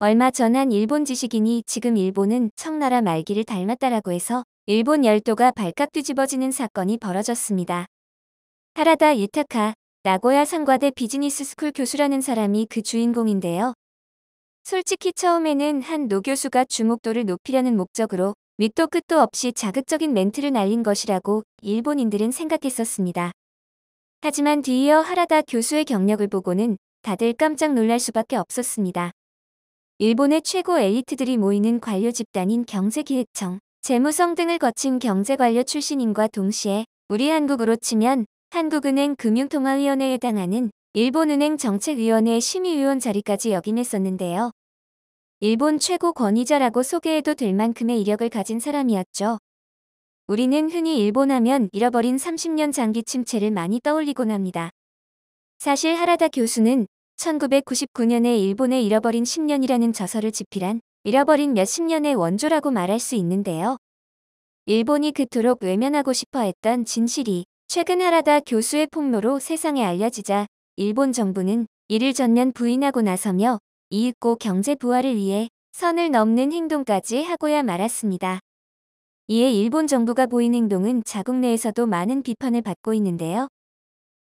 얼마 전 한 일본 지식인이 지금 일본은 청나라 말기를 닮았다라고 해서 일본 열도가 발칵 뒤집어지는 사건이 벌어졌습니다. 하라다 유타카, 나고야 상과대 비즈니스 스쿨 교수라는 사람이 그 주인공인데요. 솔직히 처음에는 한 노 교수가 주목도를 높이려는 목적으로 밑도 끝도 없이 자극적인 멘트를 날린 것이라고 일본인들은 생각했었습니다. 하지만 뒤이어 하라다 교수의 경력을 보고는 다들 깜짝 놀랄 수밖에 없었습니다. 일본의 최고 엘리트들이 모이는 관료 집단인 경제기획청, 재무성 등을 거친 경제관료 출신인과 동시에 우리 한국으로 치면 한국은행 금융통화위원회에 해당하는 일본은행 정책위원회 심의위원 자리까지 역임했었는데요. 일본 최고 권위자라고 소개해도 될 만큼의 이력을 가진 사람이었죠. 우리는 흔히 일본 하면 잃어버린 30년 장기 침체를 많이 떠올리곤 합니다. 사실 하라다 교수는 1999년에 일본의 잃어버린 10년이라는 저서를 집필한 잃어버린 몇십 년의 원조라고 말할 수 있는데요. 일본이 그토록 외면하고 싶어 했던 진실이 최근 하라다 교수의 폭로로 세상에 알려지자 일본 정부는 이를 전면 부인하고 나서며 이윽고 경제 부활을 위해 선을 넘는 행동까지 하고야 말았습니다. 이에 일본 정부가 보인 행동은 자국 내에서도 많은 비판을 받고 있는데요.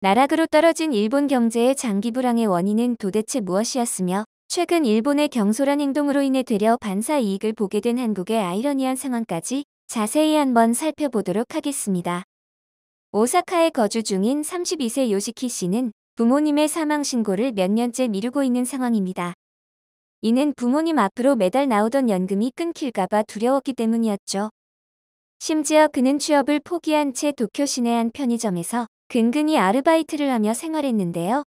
나락으로 떨어진 일본 경제의 장기 불황의 원인은 도대체 무엇이었으며 최근 일본의 경솔한 행동으로 인해 되려 반사 이익을 보게 된 한국의 아이러니한 상황까지 자세히 한번 살펴보도록 하겠습니다. 오사카에 거주 중인 32세 요시키 씨는 부모님의 사망 신고를 몇 년째 미루고 있는 상황입니다. 이는 부모님 앞으로 매달 나오던 연금이 끊길까봐 두려웠기 때문이었죠. 심지어 그는 취업을 포기한 채 도쿄 시내 한 편의점에서 근근히 아르바이트를 하며 생활했는데요.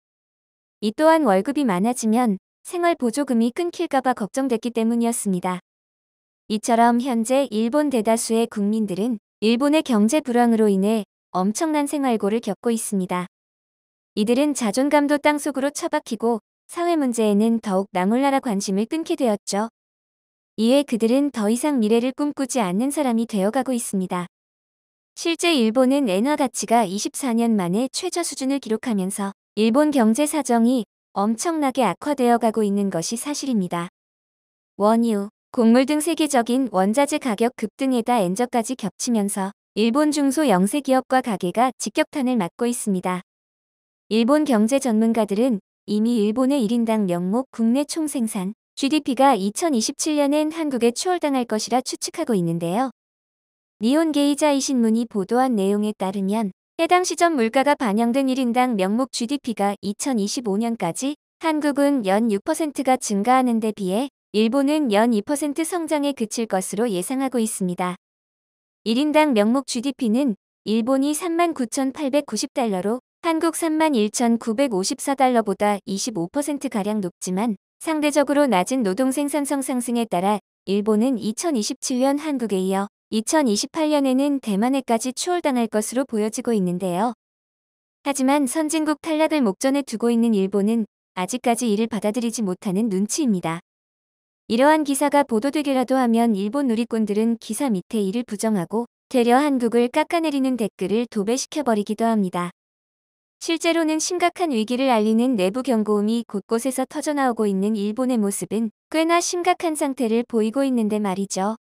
이 또한 월급이 많아지면 생활 보조금이 끊길까봐 걱정됐기 때문이었습니다. 이처럼 현재 일본 대다수의 국민들은 일본의 경제 불황으로 인해 엄청난 생활고를 겪고 있습니다. 이들은 자존감도 땅속으로 처박히고 사회 문제에는 더욱 나몰라라 관심을 끊게 되었죠. 이에 그들은 더 이상 미래를 꿈꾸지 않는 사람이 되어가고 있습니다. 실제 일본은 엔화 가치가 24년 만에 최저 수준을 기록하면서 일본 경제 사정이 엄청나게 악화되어 가고 있는 것이 사실입니다. 원유, 곡물 등 세계적인 원자재 가격 급등에다 엔저까지 겹치면서 일본 중소 영세기업과 가게가 직격탄을 맞고 있습니다. 일본 경제 전문가들은 이미 일본의 1인당 명목 국내 총생산 GDP가 2027년엔 한국에 추월당할 것이라 추측하고 있는데요. 니혼게이자이 신문이 보도한 내용에 따르면 해당 시점 물가가 반영된 1인당 명목 GDP가 2025년까지 한국은 연 6%가 증가하는 데 비해 일본은 연 2% 성장에 그칠 것으로 예상하고 있습니다. 1인당 명목 GDP는 일본이 39,890달러로 한국 31,954달러보다 25%가량 높지만 상대적으로 낮은 노동 생산성 상승에 따라 일본은 2027년 한국에 이어 2028년에는 대만에까지 추월당할 것으로 보여지고 있는데요. 하지만 선진국 탈락을 목전에 두고 있는 일본은 아직까지 이를 받아들이지 못하는 눈치입니다. 이러한 기사가 보도되기라도 하면 일본 누리꾼들은 기사 밑에 이를 부정하고 되려 한국을 깎아내리는 댓글을 도배시켜버리기도 합니다. 실제로는 심각한 위기를 알리는 내부 경고음이 곳곳에서 터져나오고 있는 일본의 모습은 꽤나 심각한 상태를 보이고 있는데 말이죠.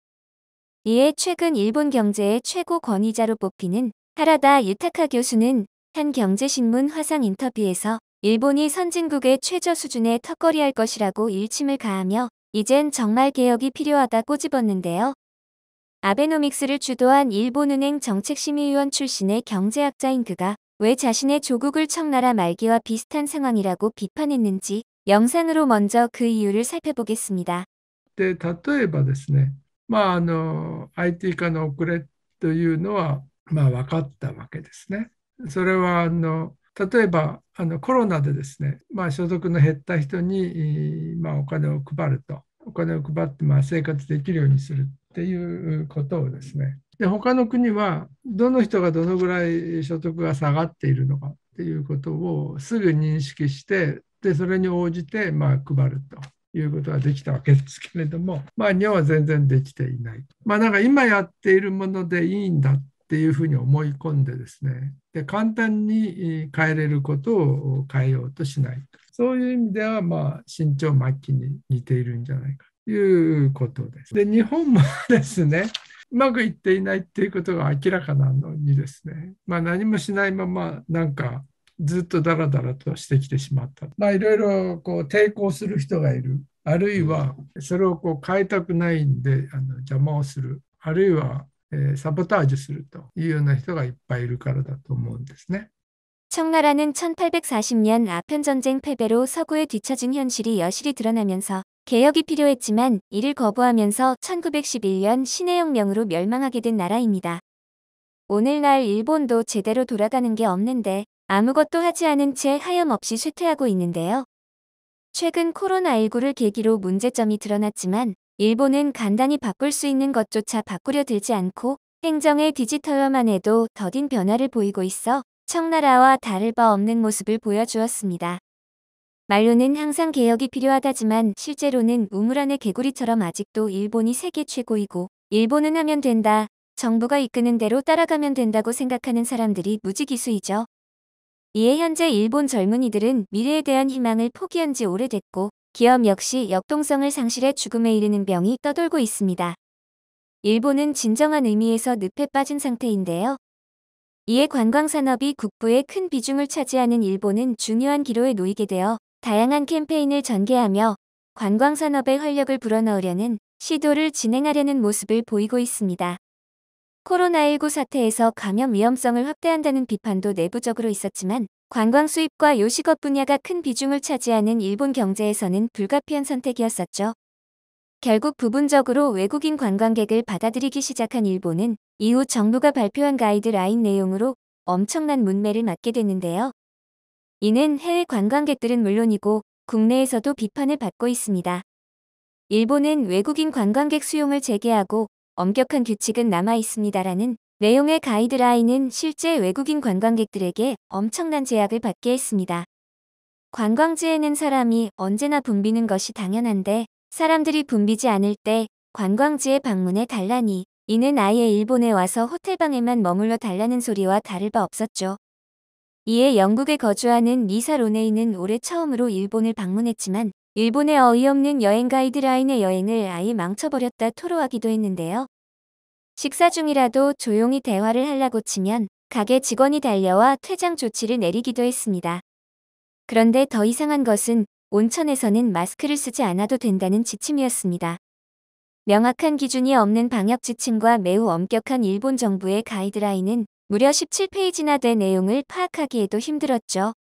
이에 최근 일본 경제의 최고 권위자로 뽑히는 하라다 유타카 교수는 한 경제신문 화상 인터뷰에서 일본이 선진국의 최저 수준에 턱걸이할 것이라고 일침을 가하며 이젠 정말 개혁이 필요하다 꼬집었는데요. 아베노믹스를 주도한 일본은행 정책심의위원 출신의 경제학자인 그가 왜 자신의 조국을 청나라 말기와 비슷한 상황이라고 비판했는지 영상으로 먼저 그 이유를 살펴보겠습니다. で、例えばですね、IT 化の遅れというのは、分かったわけですね。それは、例えば、コロナでですね、所得の減った人に、お金を配ると。お金を配って、生活できるようにするっていうことをですね、で、他の国は、どの人がどのぐらい所得が下がっているのかっていうことをすぐ認識して、で、それに応じて、配ると。いうことができたわけですけれども、日本は全然できていない。なんか今やっているものでいいんだっていうふうに思い込んでですね、で簡単に変えれることを変えようとしない。そういう意味では、新朝末期に似ているんじゃないかということです。で、日本もですね、うまくいっていないっていうことが明らかなのにですね、何もしないまま、ずっとダラダラとしてきてしまった。いろいろ抵抗する人がいる。あるいは、それを変えたくないんで、邪魔をする。あるいは、サボタージュするというような人がいっぱいいるからだと思うんですね。 청나라는 1840년 아편전쟁 패배로 서구에 뒤처진 현실이 여실히 드러나면서 개혁이 필요했지만 이를 거부하면서 1911년 신해혁명으로 멸망하게 된 나라입니다. 오늘날 일본도 제대로 돌아가는 게 없는데 아무것도 하지 않은 채 하염없이 쇠퇴하고 있는데요. 최근 코로나19를 계기로 문제점이 드러났지만 일본은 간단히 바꿀 수 있는 것조차 바꾸려 들지 않고 행정의 디지털화만 해도 더딘 변화를 보이고 있어 청나라와 다를 바 없는 모습을 보여주었습니다. 말로는 항상 개혁이 필요하다지만 실제로는 우물 안의 개구리처럼 아직도 일본이 세계 최고이고 일본은 하면 된다, 정부가 이끄는 대로 따라가면 된다고 생각하는 사람들이 무지기수이죠. 이에 현재 일본 젊은이들은 미래에 대한 희망을 포기한 지 오래됐고 기업 역시 역동성을 상실해 죽음에 이르는 병이 떠돌고 있습니다. 일본은 진정한 의미에서 늪에 빠진 상태인데요. 이에 관광산업이 국부의 큰 비중을 차지하는 일본은 중요한 기로에 놓이게 되어 다양한 캠페인을 전개하며 관광산업에 활력을 불어넣으려는 시도를 진행하려는 모습을 보이고 있습니다. 코로나19 사태에서 감염 위험성을 확대한다는 비판도 내부적으로 있었지만 관광 수입과 요식업 분야가 큰 비중을 차지하는 일본 경제에서는 불가피한 선택이었었죠. 결국 부분적으로 외국인 관광객을 받아들이기 시작한 일본은 이후 정부가 발표한 가이드라인 내용으로 엄청난 문매를 맞게 됐는데요. 이는 해외 관광객들은 물론이고 국내에서도 비판을 받고 있습니다. 일본은 외국인 관광객 수용을 재개하고 엄격한 규칙은 남아 있습니다라는 내용의 가이드라인은 실제 외국인 관광객들에게 엄청난 제약을 받게 했습니다. 관광지에는 사람이 언제나 붐비는 것이 당연한데 사람들이 붐비지 않을 때 관광지에 방문해 달라니 이는 아예 일본에 와서 호텔방에만 머물러 달라는 소리와 다를 바 없었죠. 이에 영국에 거주하는 리사 로네이는 올해 처음으로 일본을 방문했지만 일본의 어이없는 여행 가이드라인의 여행을 아예 망쳐버렸다 토로하기도 했는데요. 식사 중이라도 조용히 대화를 하려고 치면 가게 직원이 달려와 퇴장 조치를 내리기도 했습니다. 그런데 더 이상한 것은 온천에서는 마스크를 쓰지 않아도 된다는 지침이었습니다. 명확한 기준이 없는 방역 지침과 매우 엄격한 일본 정부의 가이드라인은 무려 17페이지나 된 내용을 파악하기에도 힘들었죠.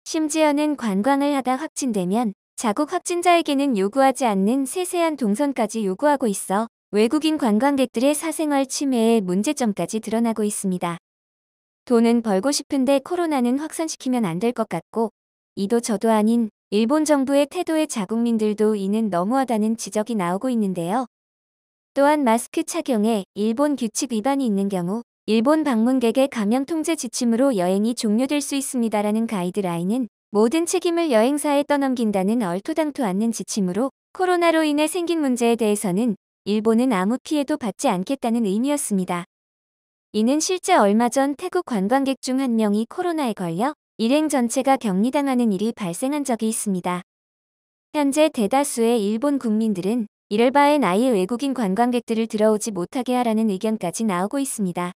심지어는 관광을 하다 확진되면 자국 확진자에게는 요구하지 않는 세세한 동선까지 요구하고 있어 외국인 관광객들의 사생활 침해의 문제점까지 드러나고 있습니다. 돈은 벌고 싶은데 코로나는 확산시키면 안 될 것 같고 이도 저도 아닌 일본 정부의 태도에 자국민들도 이는 너무하다는 지적이 나오고 있는데요. 또한 마스크 착용에 일본 규칙 위반이 있는 경우 일본 방문객의 감염 통제 지침으로 여행이 종료될 수 있습니다라는 가이드라인은 모든 책임을 여행사에 떠넘긴다는 얼토당토 않는 지침으로 코로나로 인해 생긴 문제에 대해서는 일본은 아무 피해도 받지 않겠다는 의미였습니다. 이는 실제 얼마 전 태국 관광객 중 한 명이 코로나에 걸려 일행 전체가 격리당하는 일이 발생한 적이 있습니다. 현재 대다수의 일본 국민들은 이럴 바엔 아예 외국인 관광객들을 들어오지 못하게 하라는 의견까지 나오고 있습니다.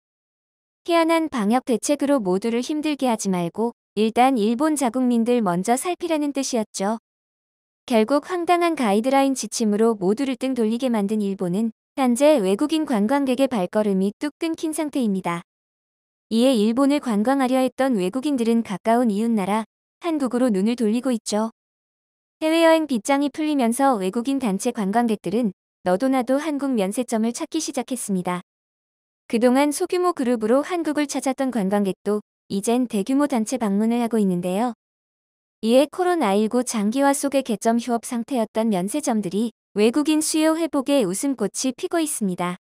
희한한 방역 대책으로 모두를 힘들게 하지 말고 일단 일본 자국민들 먼저 살피라는 뜻이었죠. 결국 황당한 가이드라인 지침으로 모두를 등 돌리게 만든 일본은 현재 외국인 관광객의 발걸음이 뚝 끊긴 상태입니다. 이에 일본을 관광하려 했던 외국인들은 가까운 이웃나라 한국으로 눈을 돌리고 있죠. 해외여행 빗장이 풀리면서 외국인 단체 관광객들은 너도 나도 한국 면세점을 찾기 시작했습니다. 그동안 소규모 그룹으로 한국을 찾았던 관광객도 이젠 대규모 단체 방문을 하고 있는데요. 이에 코로나19 장기화 속의 개점 휴업 상태였던 면세점들이 외국인 수요 회복에 웃음꽃이 피고 있습니다.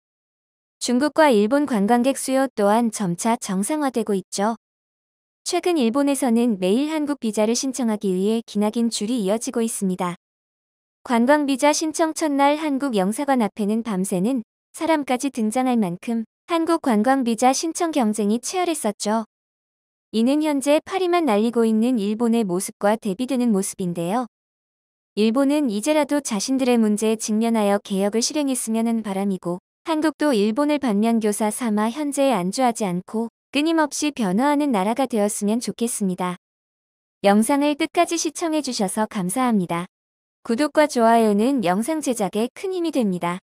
중국과 일본 관광객 수요 또한 점차 정상화되고 있죠. 최근 일본에서는 매일 한국 비자를 신청하기 위해 기나긴 줄이 이어지고 있습니다. 관광비자 신청 첫날 한국 영사관 앞에는 밤새는 사람까지 등장할 만큼 한국 관광비자 신청 경쟁이 치열했었죠. 이는 현재 파리만 날리고 있는 일본의 모습과 대비되는 모습인데요. 일본은 이제라도 자신들의 문제에 직면하여 개혁을 실행했으면 하는 바람이고, 한국도 일본을 반면교사 삼아 현재에 안주하지 않고 끊임없이 변화하는 나라가 되었으면 좋겠습니다. 영상을 끝까지 시청해주셔서 감사합니다. 구독과 좋아요는 영상 제작에 큰 힘이 됩니다.